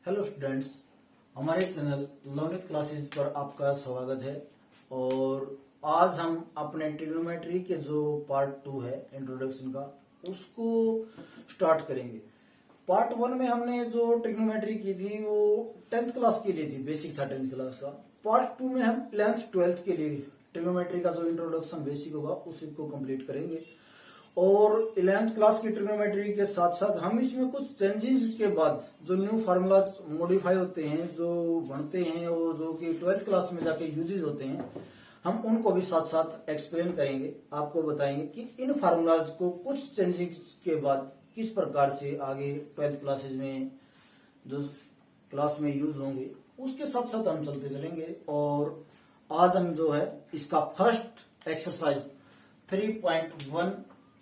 Hello students, हमारे channel learning classes पर आपका स्वागत है। और आज हम अपने ट्रिग्नोमेट्री के जो पार्ट 2 है इंट्रोडक्शन का, उसको स्टार्ट करेंगे। पार्ट 1 में हमने जो ट्रिग्नोमेट्री की थी वो 10th क्लास के लिए थी, बेसिक था 10th क्लास का। पार्ट 2 में हम 11th 12th के लिए ट्रिग्नोमेट्री का जो इंट्रोडक्शन बेसिक होगा उसी को कंप्लीट करेंगे। और 11th क्लास की ट्रिग्नोमेट्री के साथ साथ हम इसमें कुछ चेंजेस के बाद जो न्यू फार्मूलाज मॉडिफाई होते हैं, जो बनते हैं और जो कि 12th क्लास में जाके यूजेस होते हैं, हम उनको भी साथ साथ एक्सप्लेन करेंगे। आपको बताएंगे कि इन फार्मूलाज को कुछ चेंजेस के बाद किस प्रकार से आगे 12th क्लासेज में जो क्लास में यूज होंगे, उसके साथ साथ हम चलते चलेंगे। और आज हम जो है इसका फर्स्ट एक्सरसाइज 3.1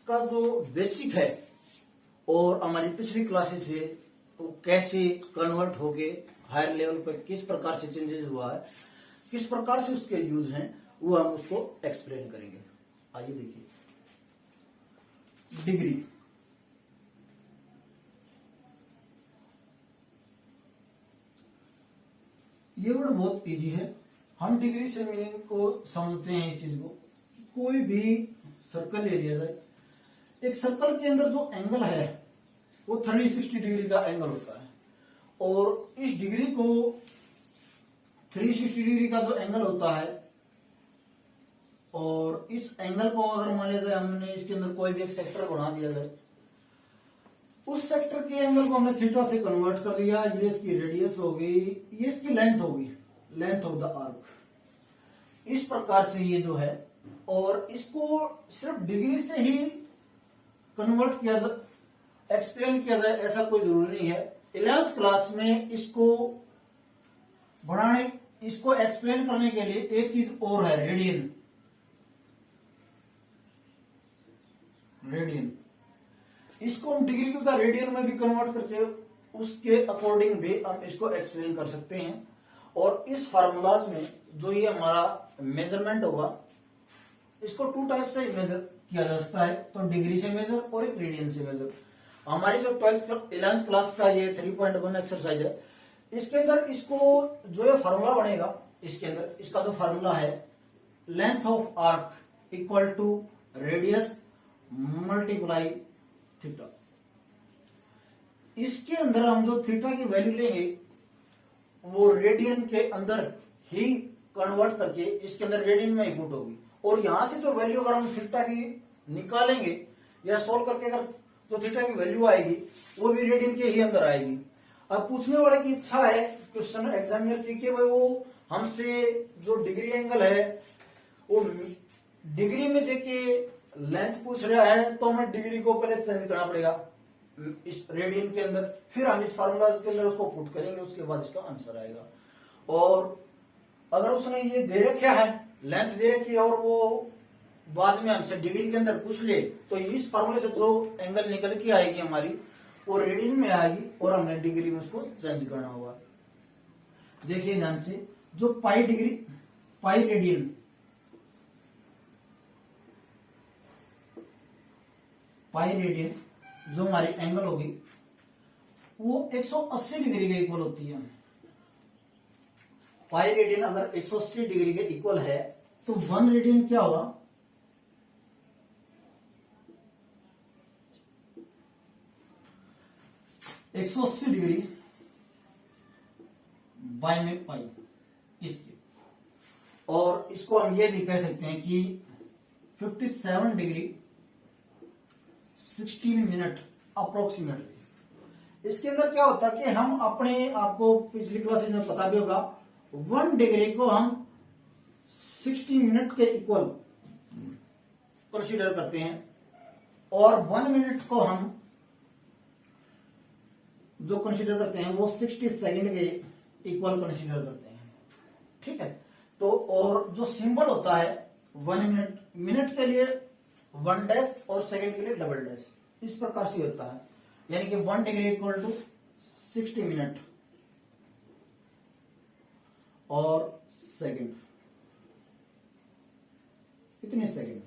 का जो बेसिक है और हमारी पिछली क्लासेस है वो कैसे कन्वर्ट होके हायर लेवल पर किस प्रकार से चेंजेस हुआ है, किस प्रकार से उसके यूज हैं, वो हम उसको एक्सप्लेन करेंगे। आइए देखिए, डिग्री। ये वर्ड बहुत इजी है। हम डिग्री से मीनिंग को समझते हैं इस चीज को। कोई भी सर्कल ले लिया जाए, एक सर्कल के अंदर जो एंगल है वो 360 डिग्री का एंगल होता है। और इस डिग्री को 360 डिग्री का जो एंगल होता है, और इस एंगल को अगर मान लिया जाए हमने इसके अंदर कोई भी एक सेक्टर बना दिया जाए, उस सेक्टर के एंगल को हमने थीटा से कन्वर्ट कर दिया। ये इसकी रेडियस होगी, ये इसकी लेंथ होगी, लेंथ ऑफ द आर्क। इस प्रकार से ये जो है, और इसको सिर्फ डिग्री से ही कन्वर्ट किया जाए, एक्सप्लेन किया जाए, ऐसा कोई जरूरी नहीं है। 11th क्लास में इसको बढ़ाने, इसको एक्सप्लेन करने के लिए एक चीज और है, रेडियन। रेडियन इसको हम डिग्री के बजाय रेडियन में भी कन्वर्ट करके उसके अकॉर्डिंग भी हम इसको एक्सप्लेन कर सकते हैं। और इस फार्मूलाज में जो ये हमारा मेजरमेंट होगा, इसको 2 टाइप से मेजर किया जा सकता है, तो डिग्री से मेजर और एक रेडियन से मेजर। हमारी जो 11th क्लास का ये 3.1 एक्सरसाइज है, इसके अंदर इसको जो ये फार्मूला बनेगा, इसके अंदर इसका जो फार्मूला है, length of arc equal to radius multiply theta. इसके अंदर हम जो थीटा की वैल्यू लेंगे वो रेडियन के अंदर ही कन्वर्ट करके इसके अंदर रेडियन में इनपुट होगी। और यहां से जो वैल्यू अगर हम थीटा की निकालेंगे या सोल्व करके अगर जो थीटा की वैल्यू आएगी वो भी रेडियन के ही अंदर आएगी। अब पूछने वाले की इच्छा है क्वेश्चन एग्जामिनर की कि भाई वो हमसे जो डिग्री एंगल है वो डिग्री में देके लेंथ पूछ रहा है, तो हमें डिग्री को पहले चेंज करना पड़ेगा इस रेडियन के अंदर, फिर हम इस फार्मूला के अंदर उसको पुट करेंगे, उसके बाद इसका आंसर आएगा। और अगर उसने ये दे रखा है, लेंथ दे रखी है, और वो बाद में हमसे डिग्री के अंदर पूछ ले, तो इस फार्मूले से जो एंगल निकल के आएगी हमारी वो रेडियन में आएगी, और हमने डिग्री में उसको चेंज करना होगा। देखिए ध्यान से, जो pi degree, pi radian, pi radian जो हमारी एंगल होगी वो 180 डिग्री के इक्वल होती है। पाई रेडियन अगर 180 डिग्री के इक्वल है तो 1 रेडियन क्या होगा, 180 डिग्री बाय में पाई इसके। और इसको हम ये भी कह सकते हैं कि 57 डिग्री 16 मिनट अप्रोक्सीमेटली। इसके अंदर क्या होता है कि हम अपने, आपको पिछली क्लासेज में पता भी होगा, 1 डिग्री को हम 60 मिनट के इक्वल कंसीडर करते हैं, और 1 मिनट को हम जो कंसीडर करते हैं वो 60 सेकंड के इक्वल कंसीडर करते हैं। ठीक है, तो और जो सिंबल होता है 1 मिनट, मिनट के लिए 1 डैश और सेकंड के लिए डबल डैश, इस प्रकार से होता है। यानी कि 1 डिग्री इक्वल टू 60 मिनट और सेकंड, कितने सेकंड,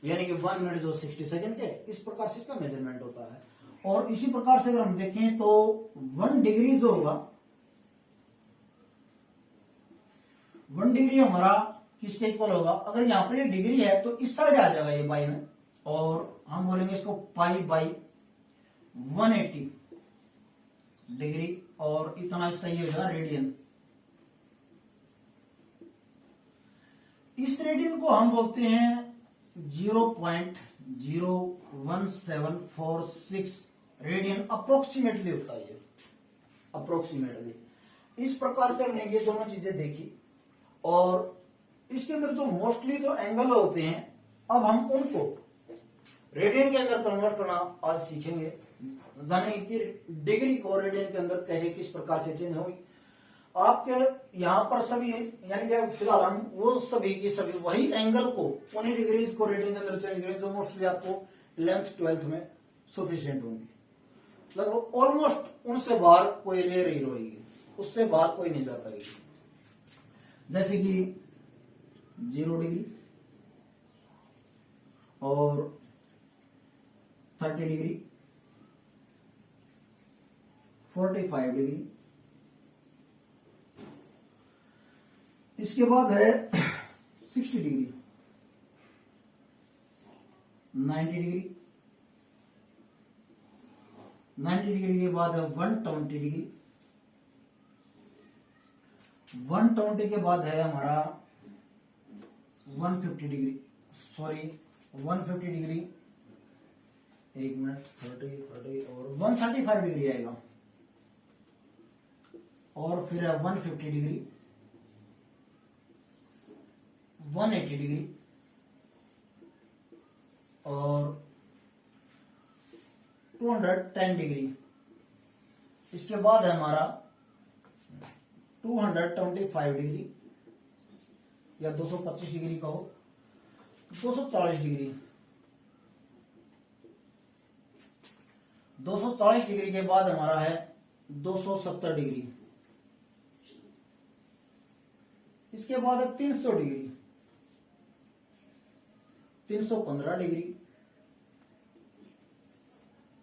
यानी कि 1 मिनट जो 60 सेकंड के, इस प्रकार से इसका मेजरमेंट होता है। और इसी प्रकार से अगर हम देखें तो 1 डिग्री जो होगा, 1 डिग्री हमारा किसके इक्वल होगा, अगर यहाँ पर ये डिग्री है तो इस साइड आ जाएगा ये बाई में, और हम बोलेंगे इसको पाई बाई 180 डिग्री, और इतना इसका ये हो जाएगा रेडियन। इस रेडियन को हम बोलते हैं 0.01746 रेडियन अप्रोक्सीमेटली होता है ये, अप्रोक्सीमेटली। इस प्रकार से हमने ये दोनों चीजें देखी, और इसके अंदर जो मोस्टली जो एंगल होते हैं, अब हम उनको रेडियन के अंदर कन्वर्ट करना आज सीखेंगे, जानेंगे कि डिग्री को रेडियन के अंदर कैसे किस प्रकार से चेंज होगी। आपके यहाँ पर सभी यानी कि फिलहाल हम वो सभी की सभी वही एंगल को, उन्हीं डिग्रीज को रेडियन के अंदर चेंज करेंगे जो मोस्टली आपको 11th 12th में सफिशिएंट होंगी। लगभग ऑलमोस्ट उनसे बाहर कोई रेयर ही रहेगी, उससे बाहर कोई नहीं जा पाएगी। जैसे कि 0 डिग्री और 30 डिग्री, 45 डिग्री, इसके बाद है 60 डिग्री, 90 डिग्री, 90 डिग्री के बाद है 120 डिग्री, 120 के बाद है हमारा 150 डिग्री, सॉरी 150 डिग्री, एक मिनट, 30 और 135 डिग्री आएगा, और फिर है 150 डिग्री, 180 डिग्री, और 210 डिग्री। इसके बाद है हमारा 225 डिग्री या 225 डिग्री कहो, 240 डिग्री, 240 डिग्री के बाद हमारा है 270 डिग्री, इसके बाद है 300 डिग्री, 315 डिग्री,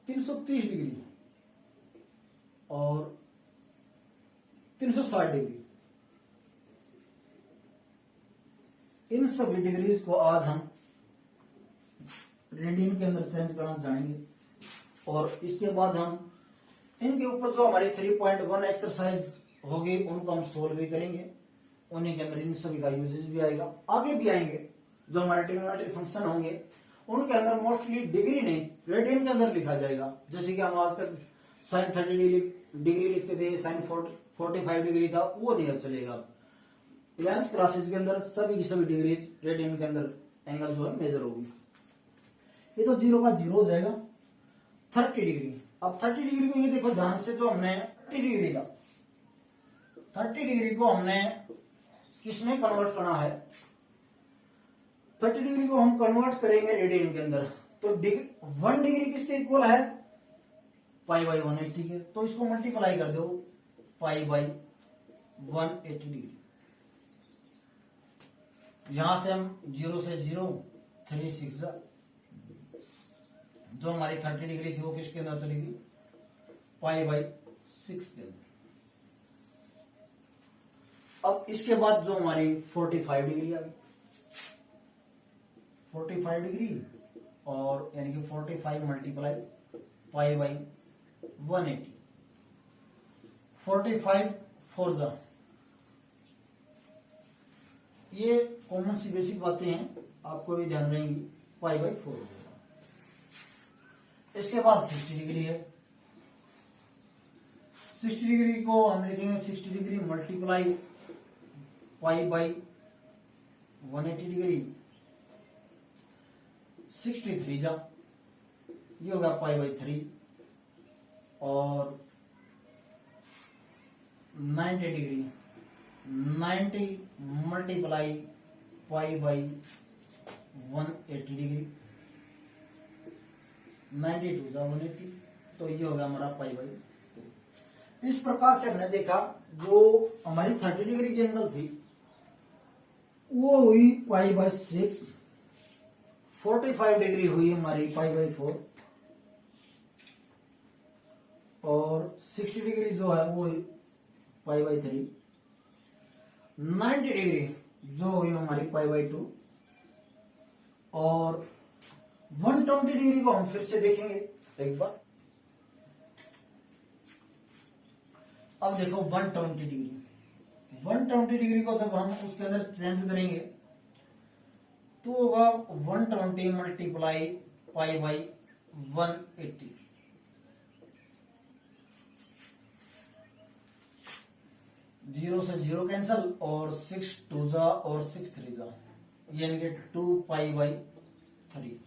330 डिग्री और 360 डिग्री। इन सभी डिग्रीज को आज हम रेडियन के अंदर चेंज करना जानेंगे, और इसके बाद हम इनके ऊपर जो हमारी 3.1 एक्सरसाइज होगी उनको हम सोल्व भी करेंगे। उन्हीं के अंदर इन सभी का यूजेस भी आएगा, आगे भी आएंगे। जो हमारे ट्रिग्नोमेट्री फंक्शन होंगे उनके अंदर मोस्टली डिग्री नहीं रेडियन के अंदर लिखा जाएगा। जैसे कि हम आज तक साइन 30 डिग्री लिखते थे, साइन 45 डिग्री था, वो नहीं चलेगा। 11th क्लासेस के अंदर सभी की सभी डिग्रीज रेडियन के अंदर एंगल जो है मेजर होगी। ये तो 0 का 0 हो जाएगा। 30 डिग्री, अब 30 डिग्री को ये देखो ध्यान से, जो हमने 30 डिग्री का 30 डिग्री को हमने किसमें कन्वर्ट करना है, 30 डिग्री को हम कन्वर्ट करेंगे रेडियन के अंदर। तो 1 डिग्री किसके इक्वल है, पाई बाई 180 के, तो इसको मल्टीप्लाई कर दो पाई बाई 180 डिग्री। यहां से हम 0 से 0 3 6 जो हमारी 30 डिग्री थी वो किसके अंदर चलेगी, पाई बाई 6 के अंदर। अब इसके बाद जो हमारी 45 डिग्री आ गई, 45 डिग्री और यानी कि 45 मल्टीप्लाई पाई बाई 180, 45 4 जा, ये कॉमन सी बेसिक बातें हैं, आपको भी ध्यान रहेंगी। पाई बाई 4 होगा। इसके बाद 60 डिग्री है, 60 डिग्री को हम लिखेंगे 60 degree multiply pi by 180 degree, 63 जा, ये होगा पाई बाई 3, और 90 degree 90 multiply pi by 180 degree, 92 जा 180, तो ये होगा हमारा पाई बाई 2। इस प्रकार से हमने देखा जो हमारी 30 डिग्री की एंगल थी वो हुई पाई बाई 6, 45 डिग्री हुई हमारी पाई बाई 4, और 60 डिग्री जो है वो π/3, 90 डिग्री जो हुई हमारी π/2 और 120 डिग्री को हम फिर से देखेंगे एक बार। अब देखो 120 डिग्री, 120 डिग्री को जब हम उसके अंदर चेंज करेंगे तो होगा 120 मल्टीप्लाई π/180। जीरो से जीरो कैंसल और 6 2 जा और 6 3 जा, यानी कि 2π/3।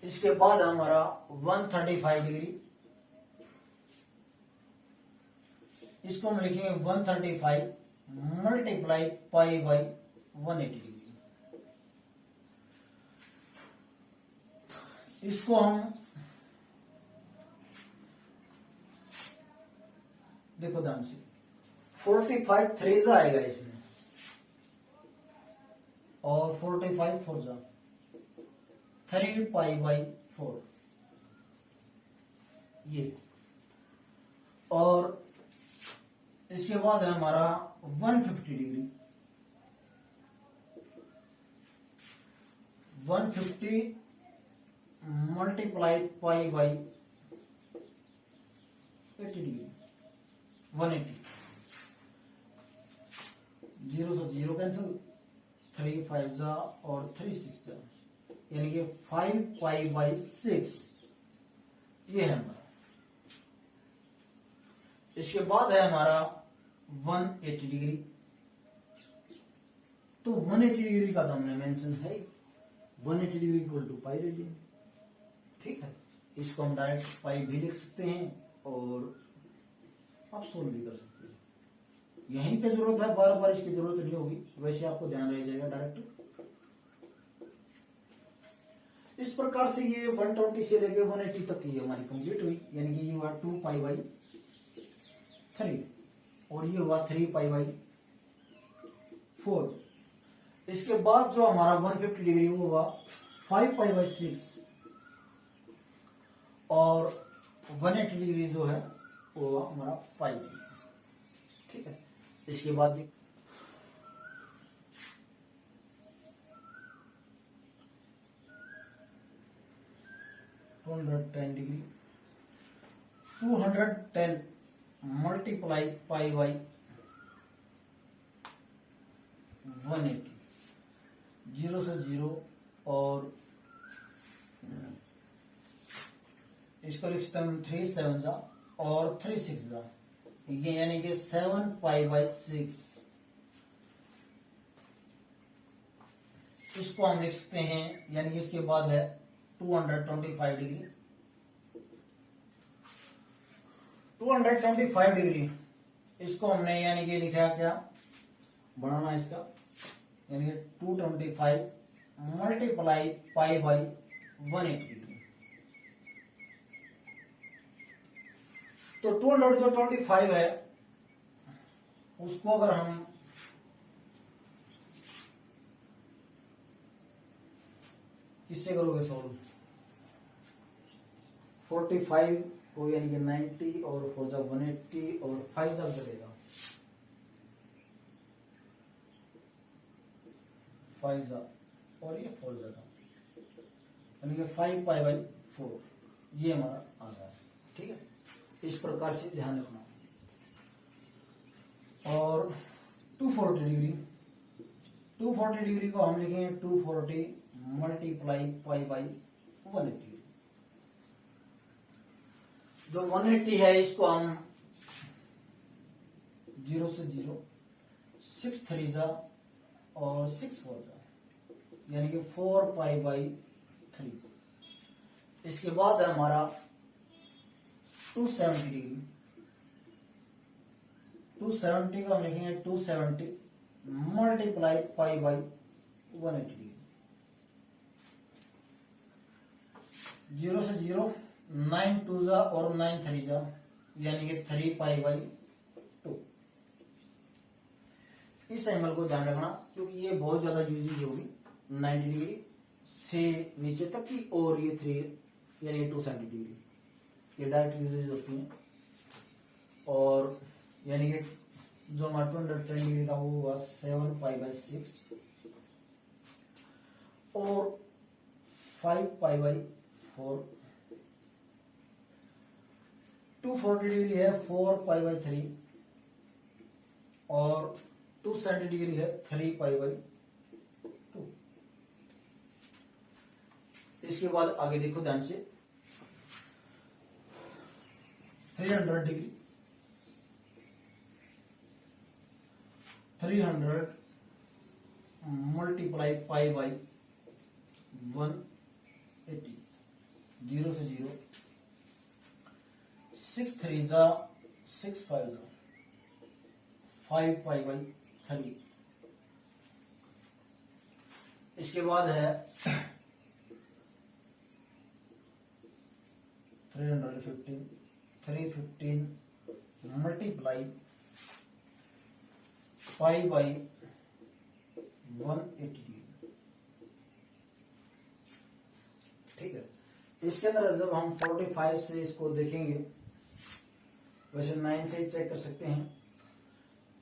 इसके बाद हमारा 135 डिग्री, इसको हम लिखेंगे 135 मल्टीप्लाई π/180 डिग्री। इसको हम देखो ध्यान से, 45 3 आएगा इसमें और 45 4 जा, 3π/4 ये। और इसके बाद है हमारा 150 डिग्री, 150 मल्टीप्लाई π/80 डिग्री, 180। जीरो से जीरो कैंसिल, 3 5 जा और 3 6 जा, यानी कि 5π/6 ये है हमारा। इसके बाद है हमारा 180 डिग्री, तो 180 डिग्री का तो हमने मेंशन है, 180 degree equal to pi radian. ठीक है, इसको हम डायरेक्ट पाई भी लिख सकते हैं और आप सोल्व भी कर सकते हैं। यहीं पे जरूरत है, बार बार इसकी जरूरत नहीं होगी, वैसे आपको ध्यान रह जाएगा डायरेक्ट। इस प्रकार से ये 120 से लेके 180 तक की हमारी कंप्लीट हुई, यानी कि ये हुआ 2π/3 और ये हुआ 3π/4। इसके बाद जो हमारा 150 डिग्री वो हुआ 5π/6 और 180 डिग्री जो है वो हुआ हमारा π डिग्री। ठीक है, इसके बाद 210 डिग्री, 210 मल्टीप्लाई π/180, जीरो से जीरो और इसको लिख सकते हैं 3 7 जा और 3 6 जा, ये यानी कि 7π/6। इसको हम लिख सकते हैं, यानी कि इसके बाद है 225 डिग्री, 225 डिग्री इसको हमने यानी कि लिखा क्या बनाना इसका, यानी कि 225 मल्टीप्लाई π/180 डिग्री। तो 225 है उसको अगर हम किससे करोगे सोल्व, 45 को यानी कि 90 और 4 जा 180 और 5 जा चलेगा, 5 जा और ये 4 जा, यानी कि 5π/4 ये हमारा आ रहा है। ठीक है, इस प्रकार से ध्यान रखना। और 240 डिग्री, 240 डिग्री को हम लिखेंगे 240 मल्टीप्लाई π/180। जो 180 है इसको हम जीरो से जीरो, 6 3 जा और 6 4 जा, यानी कि 4π/3। इसके बाद है हमारा 270 डिग्री, 270 को हम लिखेंगे 270 मल्टीप्लाई π/180 डिग्री, जीरो से जीरो, 9 2 जा और 9 3 जा, यानी कि 3π/2। इस एंगल को ध्यान रखना क्योंकि ये बहुत ज्यादा यूज होगी, 90 डिग्री से नीचे तक की, और ये 3 यानी 270 डिग्री। ये डायरेक्ट यूजेज होती हैं। और यानी कि जो हमारा 210 डिग्री था वो हुआ 7π/6 और 5π/4। 240 डिग्री है 4π/3 और 270 डिग्री है 3π/2। इसके बाद आगे देखो ध्यान से, 300 डिग्री 300 मल्टीप्लाई π/180, 0 से 0, 6 3 जा 6 5 जा 5π/3। इसके बाद है 315 मल्टीप्लाई π/180, ठीक है। इसके अंदर जब हम 45 से इसको देखेंगे, वैसे 9 से चेक कर सकते हैं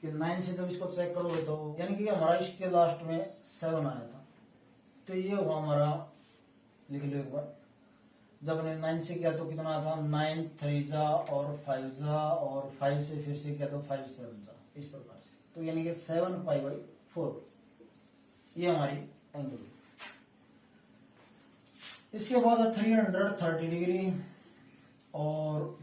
कि 9 से जब इसको चेक करोगे तो यानी कि हमारा इसके लास्ट में 7 आया था, तो ये हुआ हमारा, लिख लो एक बार, जब हमने 9 से किया तो कितना था, 9 3 जा और 5 जा और 5 से फिर से किया तो 5 7 जा, इस प्रकार से। तो यानी कि 7π/4 ये हमारी एंगल। इसके बाद 330 डिग्री और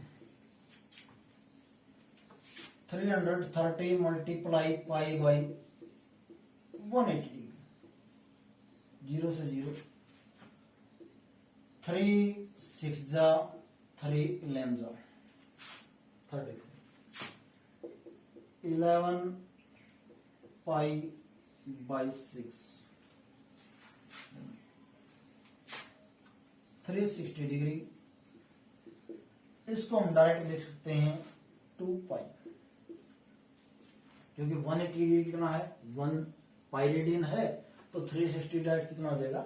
330 मल्टीप्लाई π/180 डिग्री, 0 से 0, 3 6 जा 3 11 जा 33, 11π/6, 360 डिग्री। इसको हम डायरेक्ट लिख सकते हैं 2π, क्योंकि 180 डिग्री कितना है, 1π रेडियन है, तो 360 डायरेक्ट कितना हो जाएगा।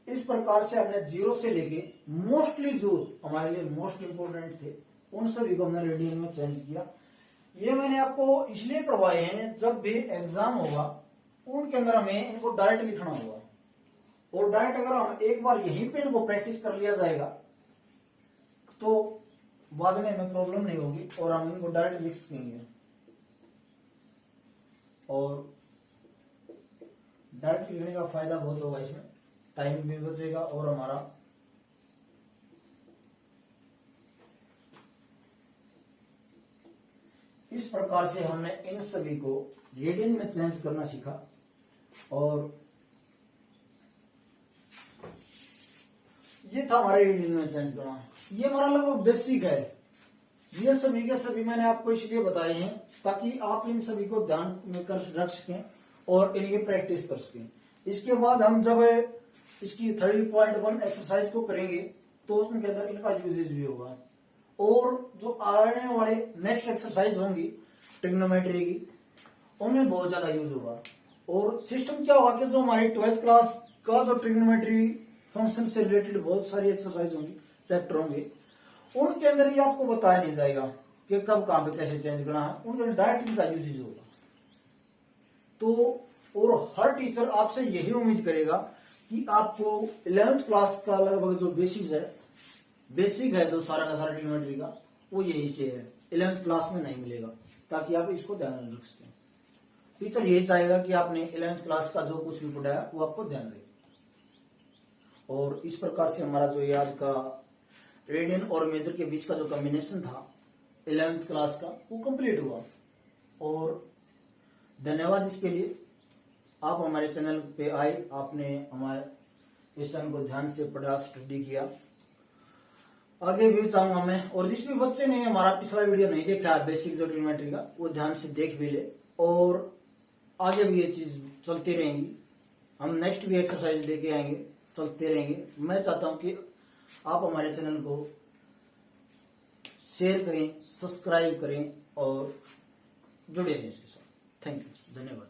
इस प्रकार से हमने 0 से लेके मोस्टली जो हमारे लिए मोस्ट इंपोर्टेंट थे उन सभी को हमने रेडियन में चेंज किया। ये मैंने आपको इसलिए करवाए हैं, जब भी एग्जाम होगा उनके अंदर हमें इनको डायरेक्ट लिखना होगा, और डायरेक्ट अगर हम एक बार यहीं पे इनको प्रैक्टिस कर लिया जाएगा तो बाद में हमें प्रॉब्लम नहीं होगी और हम इनको डायरेक्ट लिख सकेंगे। और डायरेक्ट लिखने का फायदा बहुत होगा, इसमें टाइम भी बचेगा और हमारा इस प्रकार से हमने इन सभी को रेडियन में चेंज करना सीखा। और ये था हमारे रेडियन में चेंज करना, ये हमारा लगभग बेसिक है। ये सभी के सभी मैंने आपको इसलिए बताए हैं ताकि आप इन सभी को ध्यान में कर रख सकें और इनकी प्रैक्टिस कर सकें। इसके बाद हम जब इसकी 30.1 एक्सरसाइज को करेंगे तो उसके अंदर इनका यूजेज भी होगा, और जो आने वाले नेक्स्ट एक्सरसाइज होंगी ट्रिग्नोमेट्री की, उनमें बहुत ज्यादा यूज होगा। और सिस्टम क्या होगा कि जो हमारी 12th क्लास का जो ट्रिग्नोमेट्री फंक्शन से रिलेटेड बहुत सारी एक्सरसाइज होंगी, चैप्टर होंगे, उनके अंदर ये आपको बताया नहीं जाएगा कि कब कहां पे कैसे चेंज करना है, उनके डायरेक्ट इनका यूजेज होगा। तो और हर टीचर आपसे यही उम्मीद करेगा कि आपको 11th क्लास का लगभग जो बेसिक है जो सारा का सारा ट्रिग्नोमेट्री का, वो यही से है, 11th क्लास में नहीं मिलेगा, ताकि आप इसको ध्यान में रख सकें। टीचर यही चाहेगा कि आपने 11th क्लास का जो कुछ भी पढ़ाया वो आपको ध्यान रहे। और इस प्रकार से हमारा जो ये आज का रेडियन और मेजर के बीच का जो कॉम्बिनेशन था 11th क्लास का, वो कंप्लीट हुआ। और धन्यवाद इसके लिए, आप हमारे चैनल पे आए, आपने हमारे इस चैनल को ध्यान से पढ़ा, स्टडी किया। आगे भी चाहूंगा मैं, और जिस भी बच्चे ने हमारा पिछला वीडियो नहीं देखा बेसिक जो ट्रिग्नोमेट्री का, वो ध्यान से देख भी ले, और आगे भी ये चीज चलती रहेंगी। हम नेक्स्ट भी एक्सरसाइज लेके आएंगे, चलते रहेंगे। मैं चाहता हूं कि आप हमारे चैनल को शेयर करें, सब्सक्राइब करें और जुड़े रहें इसके साथ। थैंक यू, धन्यवाद।